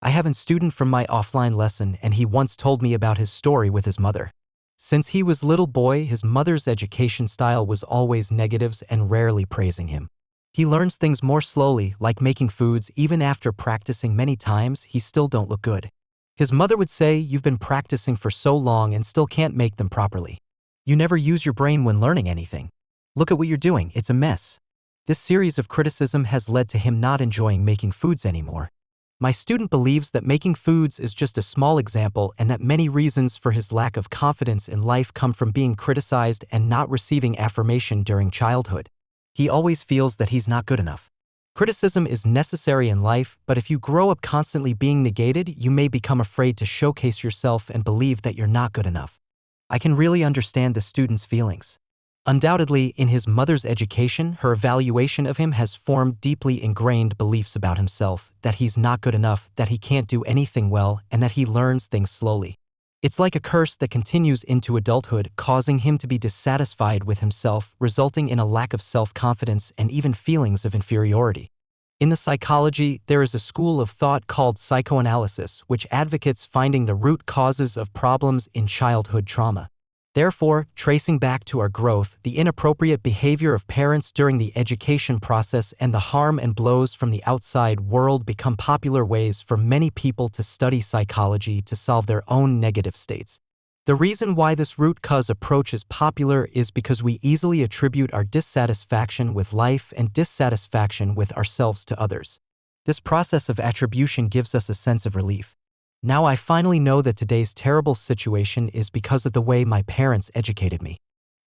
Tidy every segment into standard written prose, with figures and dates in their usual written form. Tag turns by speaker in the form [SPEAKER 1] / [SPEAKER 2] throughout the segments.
[SPEAKER 1] I have a student from my offline lesson and he once told me about his story with his mother. Since he was little boy, his mother's education style was always negatives and rarely praising him. He learns things more slowly, like making foods. Even after practicing many times, he still don't look good. His mother would say, "You've been practicing for so long and still can't make them properly. You never use your brain when learning anything. Look at what you're doing, it's a mess." This series of criticism has led to him not enjoying making foods anymore. My student believes that making foods is just a small example and that many reasons for his lack of confidence in life come from being criticized and not receiving affirmation during childhood. He always feels that he's not good enough. Criticism is necessary in life, but if you grow up constantly being negated, you may become afraid to showcase yourself and believe that you're not good enough. I can really understand the student's feelings. Undoubtedly, in his mother's education, her evaluation of him has formed deeply ingrained beliefs about himself, that he's not good enough, that he can't do anything well, and that he learns things slowly. It's like a curse that continues into adulthood, causing him to be dissatisfied with himself, resulting in a lack of self-confidence and even feelings of inferiority. In the psychology, there is a school of thought called psychoanalysis, which advocates finding the root causes of problems in childhood trauma. Therefore, tracing back to our growth, the inappropriate behavior of parents during the education process and the harm and blows from the outside world become popular ways for many people to study psychology to solve their own negative states. The reason why this root cause approach is popular is because we easily attribute our dissatisfaction with life and dissatisfaction with ourselves to others. This process of attribution gives us a sense of relief. Now I finally know that today's terrible situation is because of the way my parents educated me.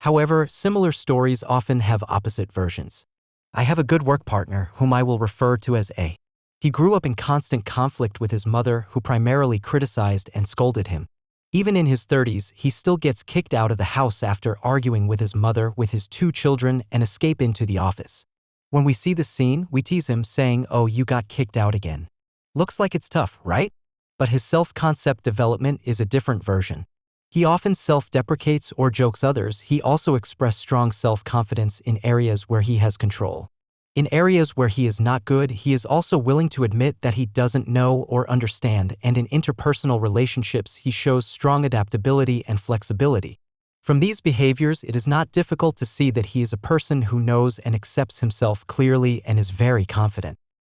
[SPEAKER 1] However, similar stories often have opposite versions. I have a good work partner whom I will refer to as A. He grew up in constant conflict with his mother, who primarily criticized and scolded him. Even in his 30s, he still gets kicked out of the house after arguing with his mother with his 2 children and escape into the office. When we see this scene, we tease him, saying, "Oh, you got kicked out again. Looks like it's tough, right?" But his self-concept development is a different version. He often self-deprecates or jokes others. He also expresses strong self-confidence in areas where he has control. In areas where he is not good, he is also willing to admit that he doesn't know or understand, and in interpersonal relationships he shows strong adaptability and flexibility. From these behaviors, it is not difficult to see that he is a person who knows and accepts himself clearly and is very confident.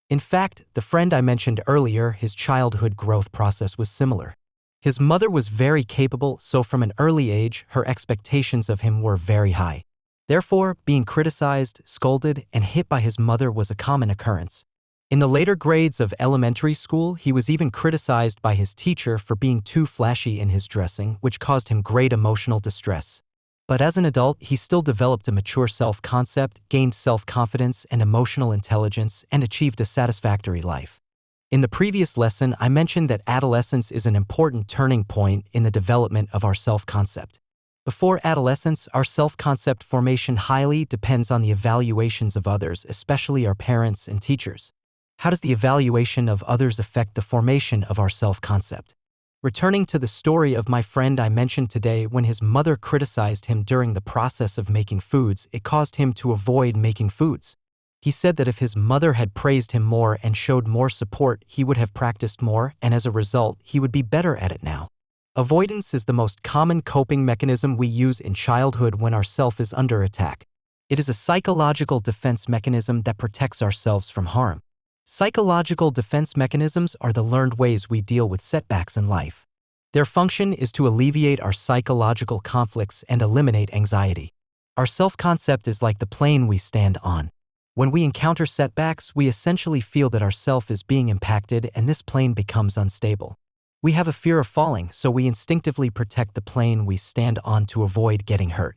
[SPEAKER 1] In fact, the friend I mentioned earlier, his childhood growth process was similar. His mother was very capable, so from an early age, her expectations of him were very high. Therefore, being criticized, scolded, and hit by his mother was a common occurrence. In the later grades of elementary school, he was even criticized by his teacher for being too flashy in his dressing, which caused him great emotional distress. But as an adult, he still developed a mature self-concept, gained self-confidence and emotional intelligence, and achieved a satisfactory life. In the previous lesson, I mentioned that adolescence is an important turning point in the development of our self-concept. Before adolescence, our self-concept formation highly depends on the evaluations of others, especially our parents and teachers. How does the evaluation of others affect the formation of our self-concept? Returning to the story of my friend I mentioned today, when his mother criticized him during the process of making foods, it caused him to avoid making foods. He said that if his mother had praised him more and showed more support, he would have practiced more, and as a result, he would be better at it now. Avoidance is the most common coping mechanism we use in childhood when our self is under attack. It is a psychological defense mechanism that protects ourselves from harm. Psychological defense mechanisms are the learned ways we deal with setbacks in life. Their function is to alleviate our psychological conflicts and eliminate anxiety. Our self-concept is like the plane we stand on. When we encounter setbacks, we essentially feel that our self is being impacted and this plane becomes unstable. We have a fear of falling, so we instinctively protect the plane we stand on to avoid getting hurt.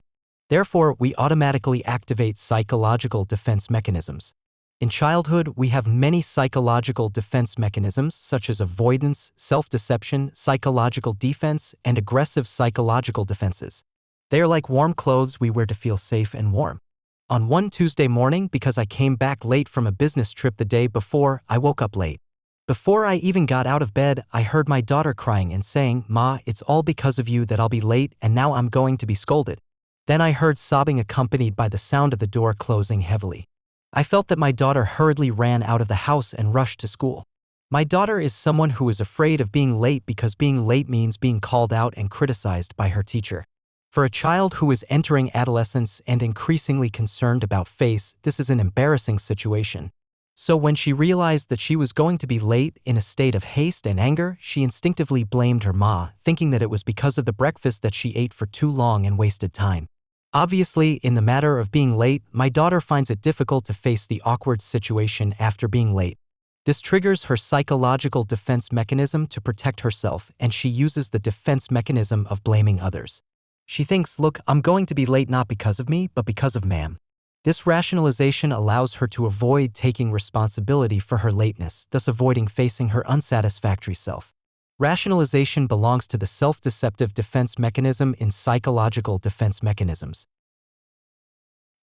[SPEAKER 1] Therefore, we automatically activate psychological defense mechanisms. In childhood, we have many psychological defense mechanisms such as avoidance, self-deception, psychological defense, and aggressive psychological defenses. They are like warm clothes we wear to feel safe and warm. On one Tuesday morning, because I came back late from a business trip the day before, I woke up late. Before I even got out of bed, I heard my daughter crying and saying, "Ma, it's all because of you that I'll be late and now I'm going to be scolded." Then I heard sobbing accompanied by the sound of the door closing heavily. I felt that my daughter hurriedly ran out of the house and rushed to school. My daughter is someone who is afraid of being late because being late means being called out and criticized by her teacher. For a child who is entering adolescence and increasingly concerned about face, this is an embarrassing situation. So when she realized that she was going to be late in a state of haste and anger, she instinctively blamed her ma, thinking that it was because of the breakfast that she ate for too long and wasted time. Obviously, in the matter of being late, my daughter finds it difficult to face the awkward situation after being late. This triggers her psychological defense mechanism to protect herself, and she uses the defense mechanism of blaming others. She thinks, look, I'm going to be late not because of me, but because of ma'am. This rationalization allows her to avoid taking responsibility for her lateness, thus avoiding facing her unsatisfactory self. Rationalization belongs to the self-deceptive defense mechanism in psychological defense mechanisms.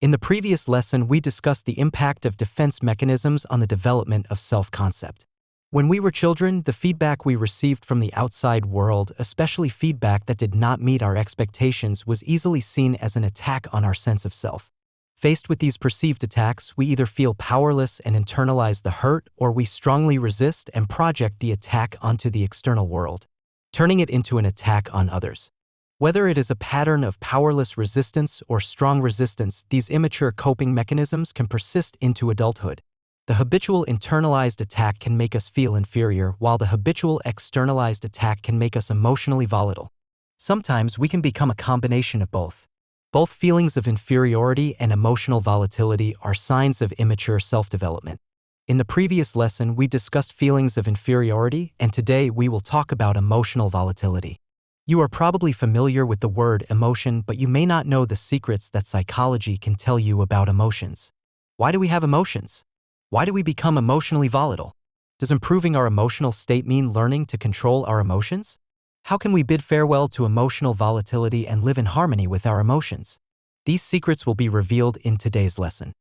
[SPEAKER 1] In the previous lesson, we discussed the impact of defense mechanisms on the development of self-concept. When we were children, the feedback we received from the outside world, especially feedback that did not meet our expectations, was easily seen as an attack on our sense of self. Faced with these perceived attacks, we either feel powerless and internalize the hurt, or we strongly resist and project the attack onto the external world, turning it into an attack on others. Whether it is a pattern of powerless resistance or strong resistance, these immature coping mechanisms can persist into adulthood. The habitual internalized attack can make us feel inferior, while the habitual externalized attack can make us emotionally volatile. Sometimes we can become a combination of both. Both feelings of inferiority and emotional volatility are signs of immature self-development. In the previous lesson, we discussed feelings of inferiority, and today we will talk about emotional volatility. You are probably familiar with the word emotion, but you may not know the secrets that psychology can tell you about emotions. Why do we have emotions? Why do we become emotionally volatile? Does improving our emotional state mean learning to control our emotions? How can we bid farewell to emotional volatility and live in harmony with our emotions? These secrets will be revealed in today's lesson.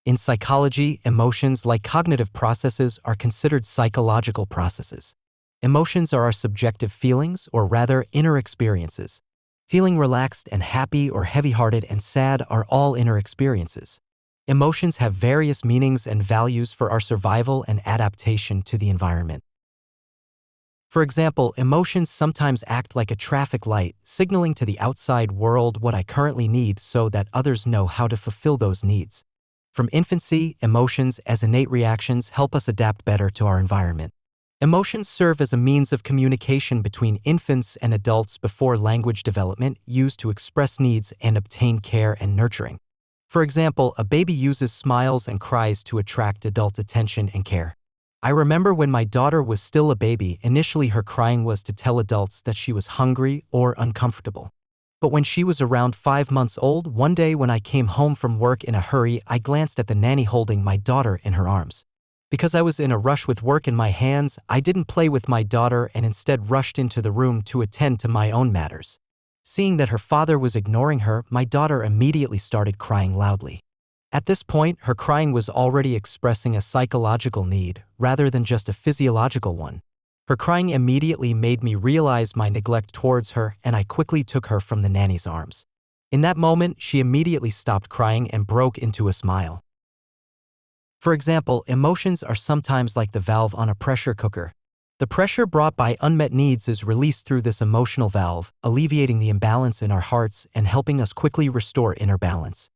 [SPEAKER 1] In psychology, emotions, like cognitive processes, are considered psychological processes. Emotions are our subjective feelings, or rather, inner experiences. Feeling relaxed and happy or heavy-hearted and sad are all inner experiences. Emotions have various meanings and values for our survival and adaptation to the environment. For example, emotions sometimes act like a traffic light, signaling to the outside world what I currently need so that others know how to fulfill those needs. From infancy, emotions as innate reactions help us adapt better to our environment. Emotions serve as a means of communication between infants and adults before language development, used to express needs and obtain care and nurturing. For example, a baby uses smiles and cries to attract adult attention and care. I remember when my daughter was still a baby, initially her crying was to tell adults that she was hungry or uncomfortable. But when she was around 5 months old, one day when I came home from work in a hurry, I glanced at the nanny holding my daughter in her arms. Because I was in a rush with work in my hands, I didn't play with my daughter and instead rushed into the room to attend to my own matters. Seeing that her father was ignoring her, my daughter immediately started crying loudly. At this point, her crying was already expressing a psychological need, rather than just a physiological one. Her crying immediately made me realize my neglect towards her, and I quickly took her from the nanny's arms. In that moment, she immediately stopped crying and broke into a smile. For example, emotions are sometimes like the valve on a pressure cooker. The pressure brought by unmet needs is released through this emotional valve, alleviating the imbalance in our hearts and helping us quickly restore inner balance.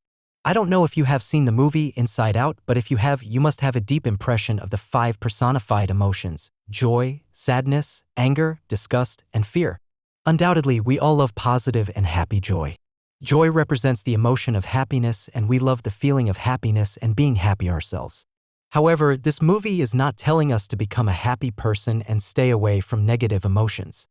[SPEAKER 1] I don't know if you have seen the movie Inside Out, but if you have, you must have a deep impression of the 5 personified emotions: joy, sadness, anger, disgust, and fear. Undoubtedly, we all love positive and happy joy. Joy represents the emotion of happiness, and we love the feeling of happiness and being happy ourselves. However, this movie is not telling us to become a happy person and stay away from negative emotions.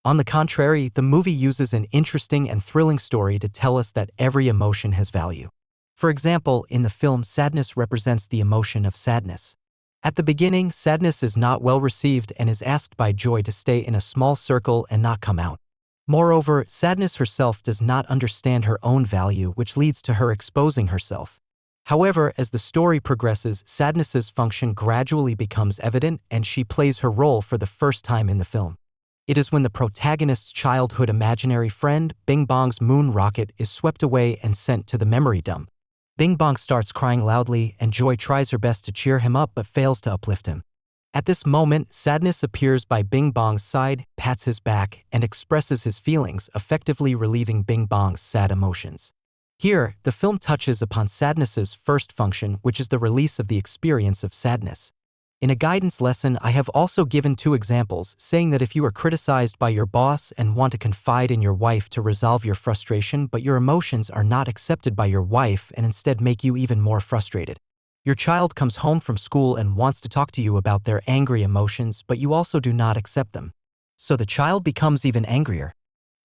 [SPEAKER 1] On the contrary, the movie uses an interesting and thrilling story to tell us that every emotion has value. For example, in the film, sadness represents the emotion of sadness. At the beginning, sadness is not well received and is asked by joy to stay in a small circle and not come out. Moreover, sadness herself does not understand her own value, which leads to her exposing herself. However, as the story progresses, sadness's function gradually becomes evident, and she plays her role for the first time in the film. It is when the protagonist's childhood imaginary friend, Bing Bong's moon rocket, is swept away and sent to the memory dump. Bing Bong starts crying loudly, and Joy tries her best to cheer him up but fails to uplift him. At this moment, Sadness appears by Bing Bong's side, pats his back, and expresses his feelings, effectively relieving Bing Bong's sad emotions. Here, the film touches upon Sadness's first function, which is the release of the experience of sadness. In a guidance lesson, I have also given 2 examples, saying that if you are criticized by your boss and want to confide in your wife to resolve your frustration, but your emotions are not accepted by your wife and instead make you even more frustrated. Your child comes home from school and wants to talk to you about their angry emotions, but you also do not accept them. So the child becomes even angrier.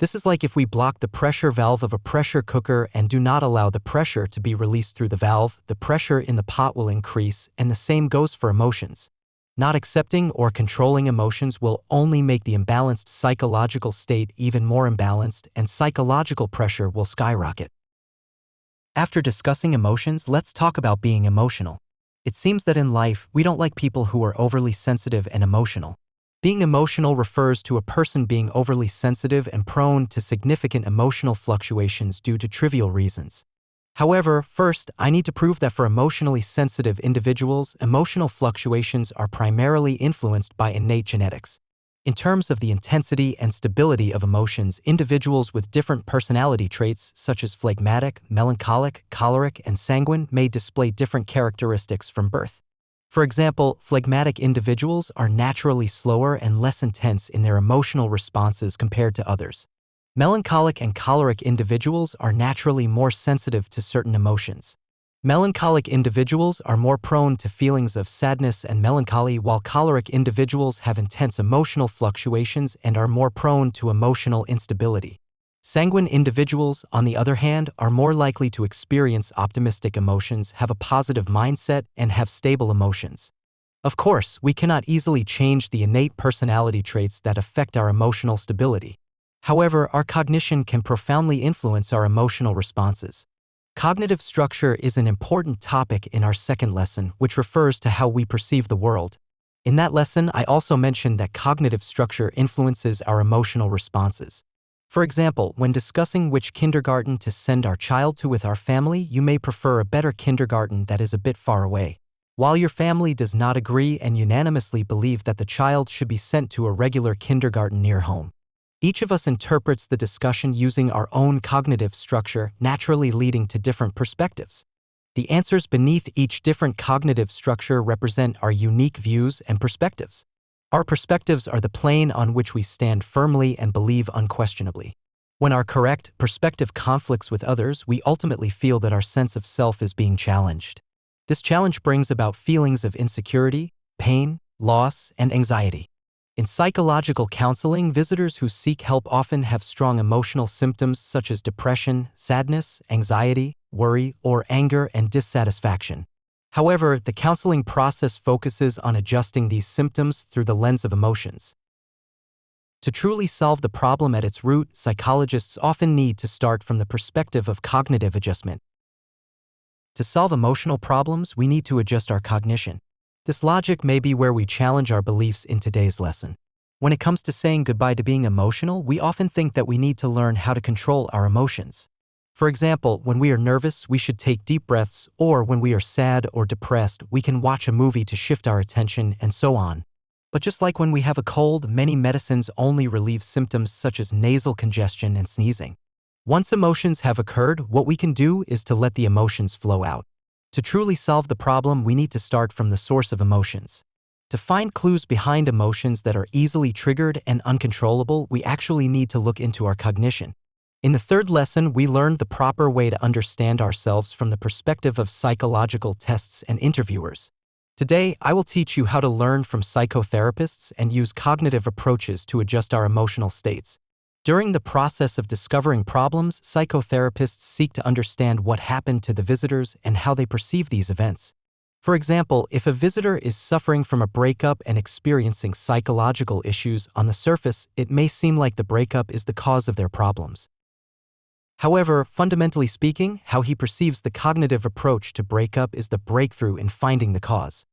[SPEAKER 1] This is like if we block the pressure valve of a pressure cooker and do not allow the pressure to be released through the valve, the pressure in the pot will increase, and the same goes for emotions. Not accepting or controlling emotions will only make the imbalanced psychological state even more imbalanced, and psychological pressure will skyrocket. After discussing emotions, let's talk about being emotional. It seems that in life, we don't like people who are overly sensitive and emotional. Being emotional refers to a person being overly sensitive and prone to significant emotional fluctuations due to trivial reasons. However, first, I need to prove that for emotionally sensitive individuals, emotional fluctuations are primarily influenced by innate genetics. In terms of the intensity and stability of emotions, individuals with different personality traits, such as phlegmatic, melancholic, choleric, and sanguine, may display different characteristics from birth. For example, phlegmatic individuals are naturally slower and less intense in their emotional responses compared to others. Melancholic and choleric individuals are naturally more sensitive to certain emotions. Melancholic individuals are more prone to feelings of sadness and melancholy, while choleric individuals have intense emotional fluctuations and are more prone to emotional instability. Sanguine individuals, on the other hand, are more likely to experience optimistic emotions, have a positive mindset, and have stable emotions. Of course, we cannot easily change the innate personality traits that affect our emotional stability. However, our cognition can profoundly influence our emotional responses. Cognitive structure is an important topic in our second lesson, which refers to how we perceive the world. In that lesson, I also mentioned that cognitive structure influences our emotional responses. For example, when discussing which kindergarten to send our child to with our family, you may prefer a better kindergarten that is a bit far away, while your family does not agree and unanimously believe that the child should be sent to a regular kindergarten near home. Each of us interprets the discussion using our own cognitive structure, naturally leading to different perspectives. The answers beneath each different cognitive structure represent our unique views and perspectives. Our perspectives are the plane on which we stand firmly and believe unquestionably. When our correct perspective conflicts with others, we ultimately feel that our sense of self is being challenged. This challenge brings about feelings of insecurity, pain, loss, and anxiety. In psychological counseling, visitors who seek help often have strong emotional symptoms such as depression, sadness, anxiety, worry, or anger and dissatisfaction. However, the counseling process focuses on adjusting these symptoms through the lens of emotions. To truly solve the problem at its root, psychologists often need to start from the perspective of cognitive adjustment. To solve emotional problems, we need to adjust our cognition. This logic may be where we challenge our beliefs in today's lesson. When it comes to saying goodbye to being emotional, we often think that we need to learn how to control our emotions. For example, when we are nervous, we should take deep breaths, or when we are sad or depressed, we can watch a movie to shift our attention, and so on. But just like when we have a cold, many medicines only relieve symptoms such as nasal congestion and sneezing. Once emotions have occurred, what we can do is to let the emotions flow out. To truly solve the problem, we need to start from the source of emotions. To find clues behind emotions that are easily triggered and uncontrollable, we actually need to look into our cognition. In the third lesson, we learned the proper way to understand ourselves from the perspective of psychological tests and interviewers. Today, I will teach you how to learn from psychotherapists and use cognitive approaches to adjust our emotional states. During the process of discovering problems, psychotherapists seek to understand what happened to the visitors and how they perceive these events. For example, if a visitor is suffering from a breakup and experiencing psychological issues, on the surface, it may seem like the breakup is the cause of their problems. However, fundamentally speaking, how he perceives the cognitive approach to breakup is the breakthrough in finding the cause.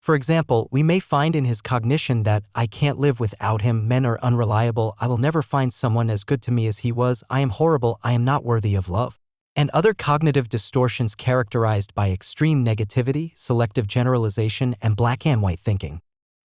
[SPEAKER 1] For example, we may find in his cognition that, I can't live without him, men are unreliable, I will never find someone as good to me as he was, I am horrible, I am not worthy of love. And other cognitive distortions characterized by extreme negativity, selective generalization, and black and white thinking.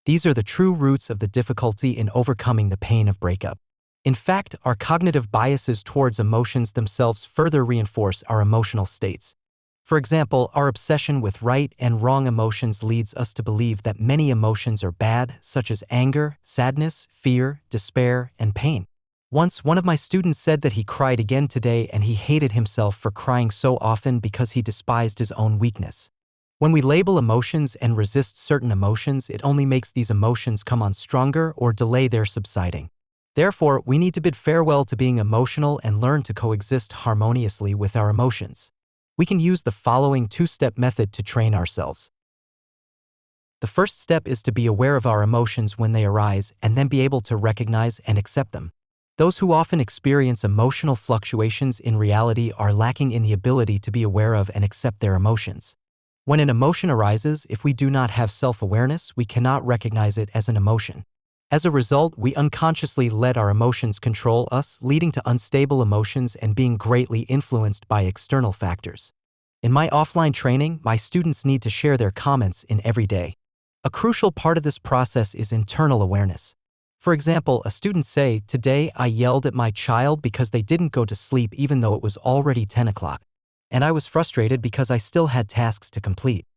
[SPEAKER 1] These are the true roots of the difficulty in overcoming the pain of breakup. In fact, our cognitive biases towards emotions themselves further reinforce our emotional states. For example, our obsession with right and wrong emotions leads us to believe that many emotions are bad, such as anger, sadness, fear, despair, and pain. Once, one of my students said that he cried again today and he hated himself for crying so often because he despised his own weakness. When we label emotions and resist certain emotions, it only makes these emotions come on stronger or delay their subsiding. Therefore, we need to bid farewell to being emotional and learn to coexist harmoniously with our emotions. We can use the following two-step method to train ourselves. The first step is to be aware of our emotions when they arise and then be able to recognize and accept them. Those who often experience emotional fluctuations in reality are lacking in the ability to be aware of and accept their emotions. When an emotion arises, if we do not have self-awareness, we cannot recognize it as an emotion. As a result, we unconsciously let our emotions control us, leading to unstable emotions and being greatly influenced by external factors. In my offline training, my students need to share their comments in every day. A crucial part of this process is internal awareness. For example, a student say, "Today I yelled at my child because they didn't go to sleep even though it was already 10 o'clock. And I was frustrated because I still had tasks to complete.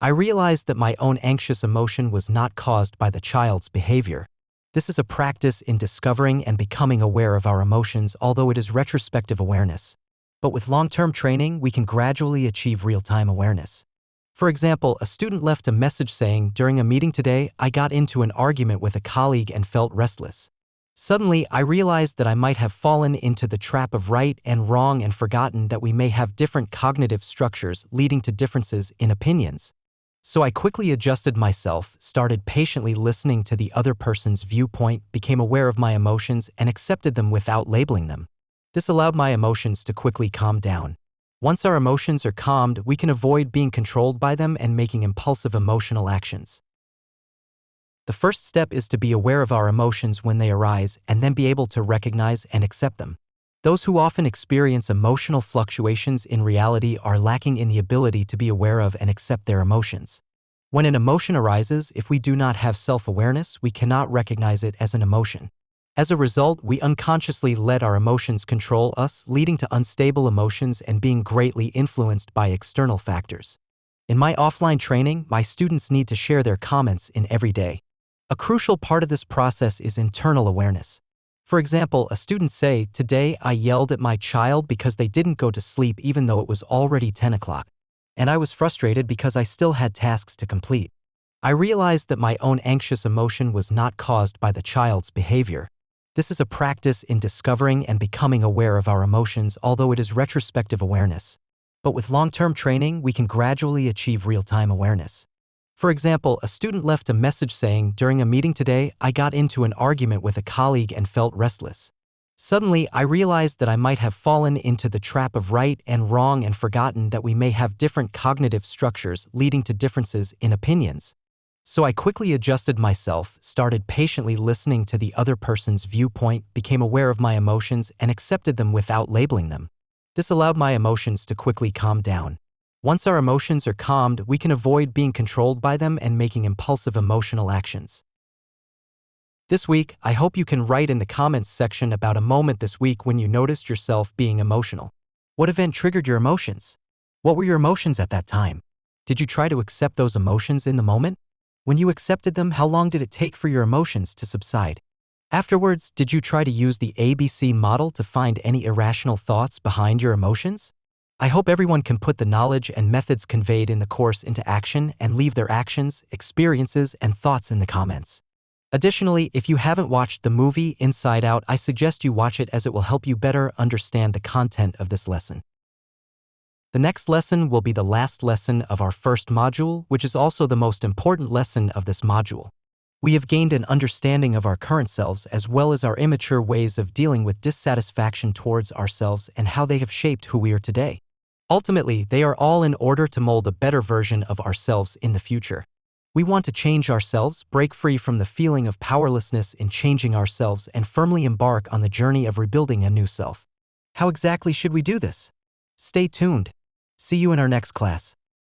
[SPEAKER 1] I realized that my own anxious emotion was not caused by the child's behavior." This is a practice in discovering and becoming aware of our emotions, although it is retrospective awareness. But with long-term training, we can gradually achieve real-time awareness. For example, a student left a message saying, "During a meeting today, I got into an argument with a colleague and felt restless. Suddenly, I realized that I might have fallen into the trap of right and wrong and forgotten that we may have different cognitive structures leading to differences in opinions. So I quickly adjusted myself, started patiently listening to the other person's viewpoint, became aware of my emotions, and accepted them without labeling them. This allowed my emotions to quickly calm down. Once our emotions are calmed, we can avoid being controlled by them and making impulsive emotional actions. The first step is to be aware of our emotions when they arise and then be able to recognize and accept them. Those who often experience emotional fluctuations in reality are lacking in the ability to be aware of and accept their emotions. When an emotion arises, if we do not have self-awareness, we cannot recognize it as an emotion. As a result, we unconsciously let our emotions control us, leading to unstable emotions and being greatly influenced by external factors. In my offline training, my students need to share their comments in every day. A crucial part of this process is internal awareness. For example, a student say, "Today I yelled at my child because they didn't go to sleep even though it was already 10 o'clock. And I was frustrated because I still had tasks to complete. I realized that my own anxious emotion was not caused by the child's behavior." This is a practice in discovering and becoming aware of our emotions, although it is retrospective awareness. But with long-term training, we can gradually achieve real-time awareness. For example, a student left a message saying, "During a meeting today, I got into an argument with a colleague and felt restless. Suddenly, I realized that I might have fallen into the trap of right and wrong and forgotten that we may have different cognitive structures leading to differences in opinions. So I quickly adjusted myself, started patiently listening to the other person's viewpoint, became aware of my emotions, and accepted them without labeling them. This allowed my emotions to quickly calm down. Once our emotions are calmed, we can avoid being controlled by them and making impulsive emotional actions. This week, I hope you can write in the comments section about a moment this week when you noticed yourself being emotional. What event triggered your emotions? What were your emotions at that time? Did you try to accept those emotions in the moment? When you accepted them, how long did it take for your emotions to subside? Afterwards, did you try to use the ABC model to find any irrational thoughts behind your emotions? I hope everyone can put the knowledge and methods conveyed in the course into action and leave their actions, experiences, and thoughts in the comments. Additionally, if you haven't watched the movie Inside Out, I suggest you watch it as it will help you better understand the content of this lesson. The next lesson will be the last lesson of our first module, which is also the most important lesson of this module. We have gained an understanding of our current selves as well as our immature ways of dealing with dissatisfaction towards ourselves and how they have shaped who we are today. Ultimately, they are all in order to mold a better version of ourselves in the future. We want to change ourselves, break free from the feeling of powerlessness in changing ourselves, and firmly embark on the journey of rebuilding a new self. How exactly should we do this? Stay tuned. See you in our next class.